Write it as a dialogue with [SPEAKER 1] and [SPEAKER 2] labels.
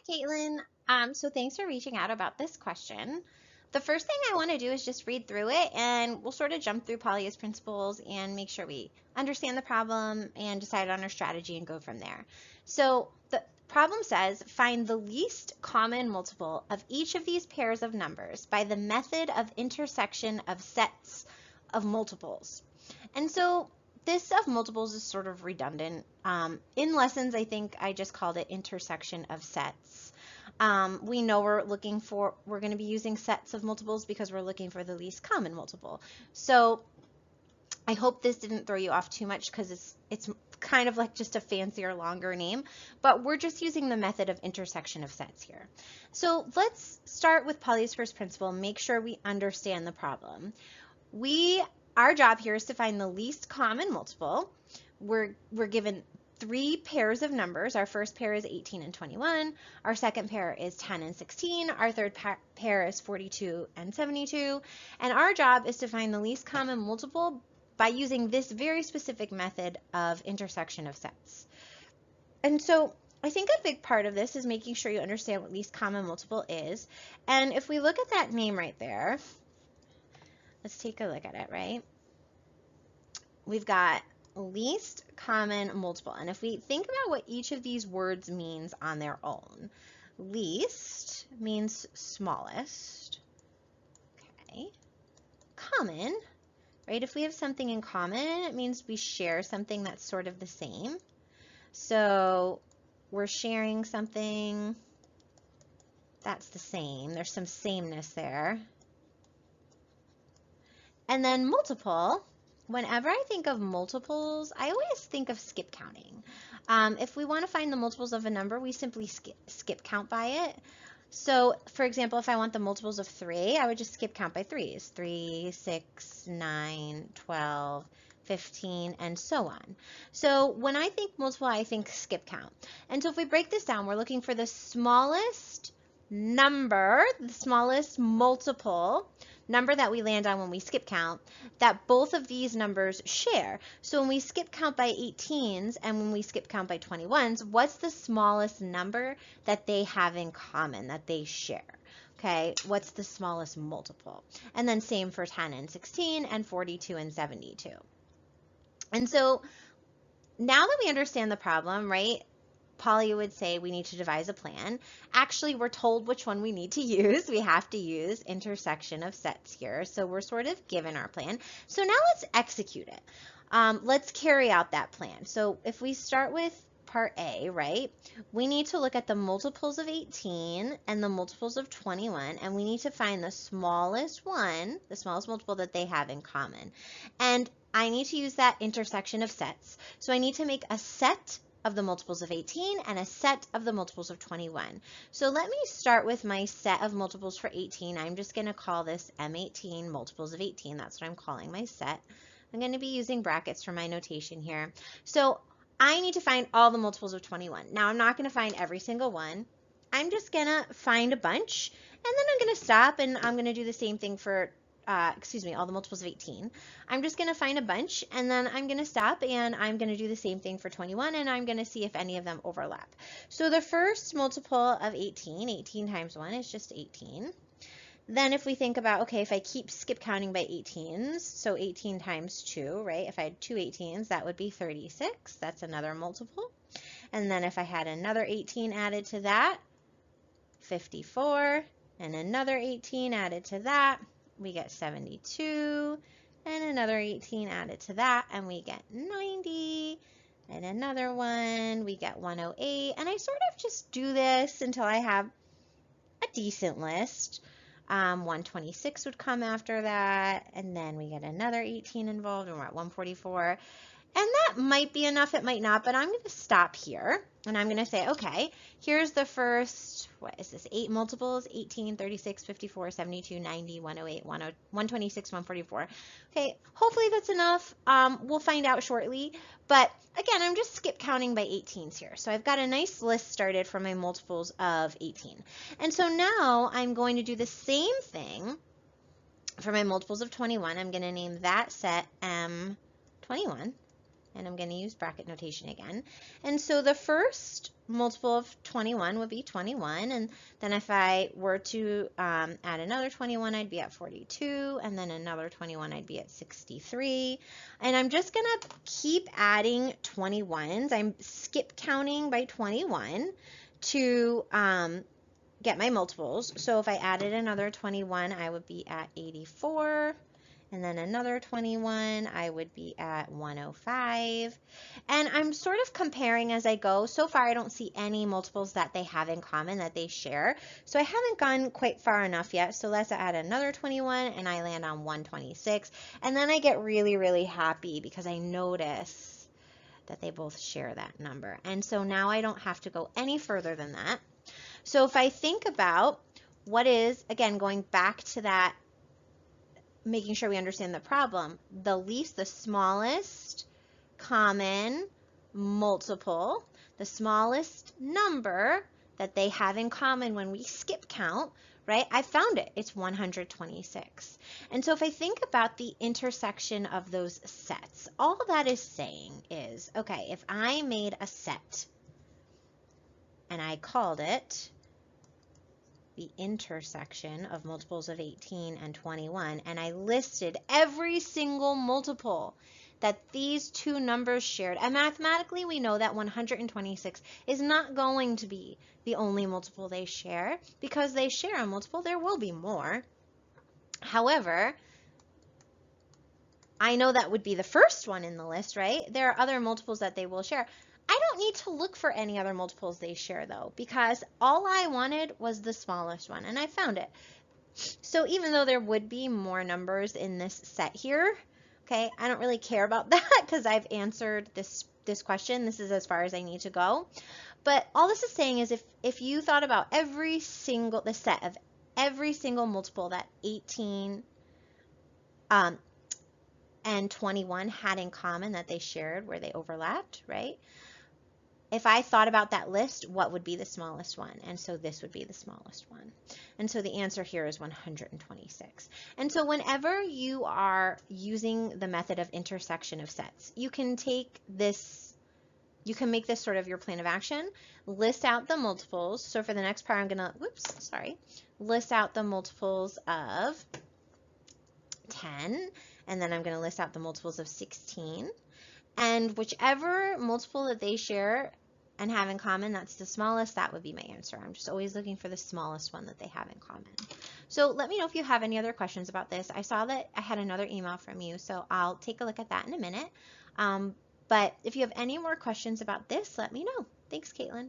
[SPEAKER 1] Caitlin. So thanks for reaching out about this question. The first thing I want to do is just read through it and we'll sort of jump through Polly's principles and make sure we understand the problem and decide on our strategy and go from there. So the problem says find the least common multiple of each of these pairs of numbers by the method of intersection of sets of multiples. And so this of multiples is sort of redundant. In lessons, I think I just called it intersection of sets. We know we're going to be using sets of multiples because we're looking for the least common multiple. So I hope this didn't throw you off too much because it's kind of like just a fancier, longer name, but we're just using the method of intersection of sets here. So let's start with Polly's first principle, make sure we understand the problem. Our job here is to find the least common multiple. We're given three pairs of numbers. Our first pair is 18 and 21. Our second pair is 10 and 16. Our third pair is 42 and 72. And our job is to find the least common multiple by using this very specific method of intersection of sets. And so I think a big part of this is making sure you understand what least common multiple is. And if we look at that name right there, let's take a look at it, right? We've got least common multiple. And if we think about what each of these words means on their own, least means smallest, okay? Common, right? If we have something in common, it means we share something that's sort of the same. So we're sharing something that's the same. There's some sameness there. And then multiple, whenever I think of multiples, I always think of skip counting. If we want to find the multiples of a number, we simply skip count by it. So, for example, if I want the multiples of 3, I would just skip count by 3s. 3, 6, 9, 12, 15, and so on. So when I think multiple, I think skip count. And so if we break this down, we're looking for the smallest number, the smallest multiple number that we land on when we skip count that both of these numbers share. So when we skip count by 18s and when we skip count by 21s, what's the smallest number that they have in common, that they share? Okay, what's the smallest multiple? And then same for 10 and 16 and 42 and 72. And so now that we understand the problem, right, Polly would say we need to devise a plan. Actually, we're told which one we need to use. We have to use intersection of sets here. So we're sort of given our plan. So now let's execute it. Let's carry out that plan. So if we start with part A, right, we need to look at the multiples of 18 and the multiples of 21, and we need to find the smallest one, the smallest multiple that they have in common. And I need to use that intersection of sets. So I need to make a set of the multiples of 18 and a set of the multiples of 21. So let me start with my set of multiples for 18. I'm just going to call this M18 multiples of 18. That's what I'm calling my set. I'm going to be using brackets for my notation here. So I need to find all the multiples of 21. Now I'm not going to find every single one. I'm just going to find a bunch and then I'm going to stop and I'm going to do the same thing for all the multiples of 18. I'm just going to find a bunch and then I'm going to stop and I'm going to do the same thing for 21 and I'm going to see if any of them overlap. So the first multiple of 18 times 1 is just 18. Then if we think about, okay, if I keep skip counting by 18s, so 18 times 2, right? If I had two 18s, that would be 36. That's another multiple. And then if I had another 18 added to that, 54, and another 18 added to that, we get 72, and another 18 added to that, and we get 90, and another one, we get 108, and I sort of just do this until I have a decent list. 126 would come after that, and then we get another 18 involved, and we're at 144. And that might be enough, it might not, but I'm going to stop here, and I'm going to say, okay, here's the first, what is this, 8 multiples, 18, 36, 54, 72, 90, 108, 126, 144. Okay, hopefully that's enough. We'll find out shortly, but again, I'm just skip counting by 18s here. So I've got a nice list started for my multiples of 18. And so now I'm going to do the same thing for my multiples of 21. I'm going to name that set M21. and I'm going to use bracket notation again. And so the first multiple of 21 would be 21, and then if I were to add another 21, I'd be at 42, and then another 21, I'd be at 63. And I'm just going to keep adding 21s. I'm skip counting by 21 to get my multiples. So if I added another 21, I would be at 84. And then another 21, I would be at 105. And I'm sort of comparing as I go. So far, I don't see any multiples that they have in common that they share. So I haven't gone quite far enough yet. So let's add another 21, and I land on 126. And then I get really, really happy because I notice that they both share that number. And so now I don't have to go any further than that. So if I think about what is, again, going back to that, making sure we understand the problem, the smallest common multiple, the smallest number that they have in common when we skip count, right? I found it. It's 126. And so if I think about the intersection of those sets, all that is saying is, okay, if I made a set and I called it the intersection of multiples of 18 and 21, and I listed every single multiple that these two numbers shared, and mathematically we know that 126 is not going to be the only multiple they share. Because they share a multiple, there will be more. However, I know that would be the first one in the list, right? There are other multiples that they will share. I don't need to look for any other multiples they share though, because all I wanted was the smallest one, and I found it. So even though there would be more numbers in this set here, okay, I don't really care about that because I've answered this question. This is as far as I need to go. But all this is saying is if you thought about the set of every single multiple that 18 and 21 had in common that they shared where they overlapped, right? If I thought about that list, what would be the smallest one? And so this would be the smallest one. And so the answer here is 126. And so whenever you are using the method of intersection of sets, you can take this, you can make this sort of your plan of action, list out the multiples. So for the next part, I'm gonna, list out the multiples of 10, and then I'm gonna list out the multiples of 16. And whichever multiple that they share and have in common, that's the smallest, that would be my answer. I'm just always looking for the smallest one that they have in common. So let me know if you have any other questions about this. I saw that I had another email from you, so I'll take a look at that in a minute. But if you have any more questions about this, let me know. Thanks, Caitlin.